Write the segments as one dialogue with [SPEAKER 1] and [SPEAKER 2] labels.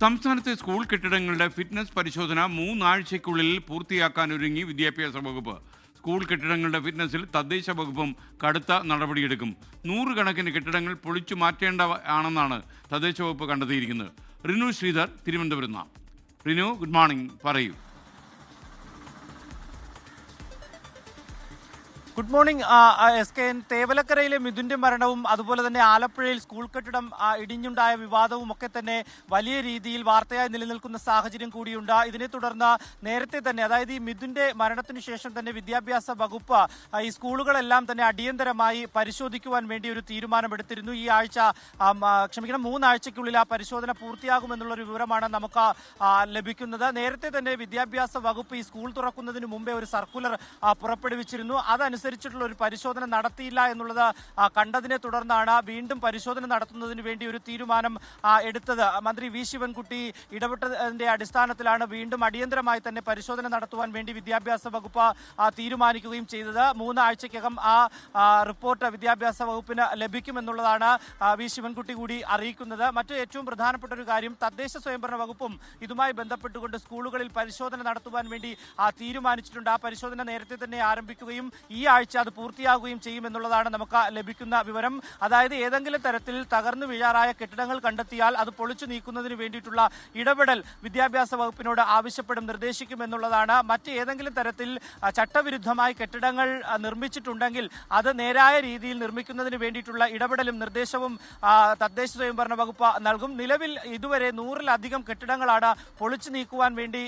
[SPEAKER 1] സംസ്ഥാനത്തെ സ്കൂൾ കെട്ടിടങ്ങളുടെ ഫിറ്റ്നസ് പരിശോധന 3 ആഴ്ചയ്ക്കുള്ളിൽ പൂർത്തിയാക്കാനൊരുങ്ങി വിദ്യാഭ്യാസ വകുപ്പ്. സ്കൂൾ കെട്ടിടങ്ങളുടെ ഫിറ്റ്നസിൽ തദ്ദേശ വകുപ്പും കടുത്ത നടപടിയെടുക്കും. 100 കണക്കിന് കെട്ടിടങ്ങൾ പൊളിച്ചു മാറ്റേണ്ടതാണെന്നാണ് തദ്ദേശ വകുപ്പ് കണ്ടെത്തിയിരിക്കുന്നത്. റിനു ശ്രീധർ തിരുവനന്തപുരം. റിനു, ഗുഡ് മോർണിംഗ്, പറയൂ.
[SPEAKER 2] Good morning SKN. തേവലക്കരയിലെ മിഥുന്റെ മരണവും അതുപോലെ തന്നെ ആലപ്പുഴയിൽ സ്കൂൾ കെട്ടിടം ഇടിഞ്ഞുണ്ടായ വിവാദവും ഒക്കെ തന്നെ വലിയ രീതിയിൽ വാർത്തയായി നിലനിൽക്കുന്ന സാഹചര്യം കൂടിയുണ്ട്. ഇതിനെ തുടർന്ന് നേരത്തെ തന്നെ, അതായത് ഈ മിഥുന്റെ മരണത്തിനു ശേഷം തന്നെ വിദ്യാഭ്യാസ വകുപ്പ് ഈ സ്കൂളുകളെല്ലാം തന്നെ അടിയന്തരമായി പരിശോധിക്കുവാൻ വേണ്ടി ഒരു തീരുമാനമെടുത്തിരുന്നു. ഈ ആഴ്ച 3 ആഴ്ചയ്ക്കുള്ളിൽ ആ പരിശോധന പൂർത്തിയാകുമെന്നുള്ളൊരു വിവരമാണ് നമുക്ക് ലഭിക്കുന്നത്. നേരത്തെ തന്നെ വിദ്യാഭ്യാസ വകുപ്പ് ഈ സ്കൂൾ തുറക്കുന്നതിന് മുമ്പേ ഒരു സർക്കുലർ പുറപ്പെടുവിച്ചിരുന്നു. അതനുസരിച്ചുള്ള ഒരു പരിശോധന നടത്തിയില്ല എന്നുള്ളത് കണ്ടതിനെ തുടർന്നാണ് വീണ്ടും പരിശോധന നടത്തുന്നതിന് വേണ്ടി ഒരു തീരുമാനം എടുത്തത്. മന്ത്രി വി ശിവൻകുട്ടി ഇടപെട്ടതിന്റെ അടിസ്ഥാനത്തിലാണ് വീണ്ടും അടിയന്തരമായി തന്നെ പരിശോധന നടത്തുവാൻ വേണ്ടി വിദ്യാഭ്യാസ വകുപ്പ് തീരുമാനിക്കുകയും ചെയ്തത്. 3 ആഴ്ചയ്ക്കകം ആ റിപ്പോർട്ട് വിദ്യാഭ്യാസ വകുപ്പിന് ലഭിക്കുമെന്നുള്ളതാണ് വി ശിവൻകുട്ടി കൂടി അറിയിക്കുന്നത്. മറ്റു ഏറ്റവും പ്രധാനപ്പെട്ട ഒരു കാര്യം, തദ്ദേശ സ്വയംഭരണ വകുപ്പും ഇതുമായി ബന്ധപ്പെട്ടുകൊണ്ട് സ്കൂളുകളിൽ പരിശോധന നടത്തുവാൻ വേണ്ടി തീരുമാനിച്ചിട്ടുണ്ട്. ആ പരിശോധന നേരത്തെ തന്നെ ആരംഭിക്കുകയും ഈ ആഴ്ച അത് പൂർത്തിയാകുകയും ചെയ്യുമെന്നുള്ളതാണ് നമുക്ക് ലഭിക്കുന്ന വിവരം. അതായത് ഏതെങ്കിലും തരത്തിൽ തകർന്നു വീഴാറായ കെട്ടിടങ്ങൾ കണ്ടെത്തിയാൽ അത് പൊളിച്ചു നീക്കുന്നതിന് വേണ്ടിയിട്ടുള്ള ഇടപെടൽ വിദ്യാഭ്യാസ വകുപ്പിനോട് ആവശ്യപ്പെടും, നിർദ്ദേശിക്കും എന്നുള്ളതാണ്. മറ്റ് ഏതെങ്കിലും തരത്തിൽ ചട്ടവിരുദ്ധമായി കെട്ടിടങ്ങൾ നിർമ്മിച്ചിട്ടുണ്ടെങ്കിൽ അത് നേരായ രീതിയിൽ നിർമ്മിക്കുന്നതിന് വേണ്ടിയിട്ടുള്ള ഇടപെടലും നിർദ്ദേശവും തദ്ദേശ സ്വയംഭരണ വകുപ്പ് നൽകും. നിലവിൽ ഇതുവരെ 100-ലധികം കെട്ടിടങ്ങളാണ് പൊളിച്ചു നീക്കുവാൻ വേണ്ടി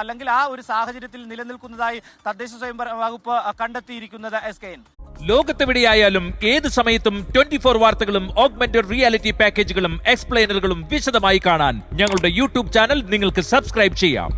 [SPEAKER 2] അല്ലെങ്കിൽ ആ ഒരു സാഹചര്യത്തിൽ നിലനിൽക്കുന്നതായി തദ്ദേശ സ്വയംഭരണ വകുപ്പ് കണ്ടെത്തിയിരിക്കുന്നത്. SKN.
[SPEAKER 3] ലോകത്തെവിടെയായാലും ഏത് സമയത്തും 24 വാർത്തകളും ഓഗ്മെന്റഡ് റിയാലിറ്റി പാക്കേജുകളും എക്സ്പ്ലെയിനറുകളും വിശദമായി കാണാൻ ഞങ്ങളുടെ യൂട്യൂബ് ചാനൽ നിങ്ങൾക്ക് സബ്സ്ക്രൈബ് ചെയ്യാം.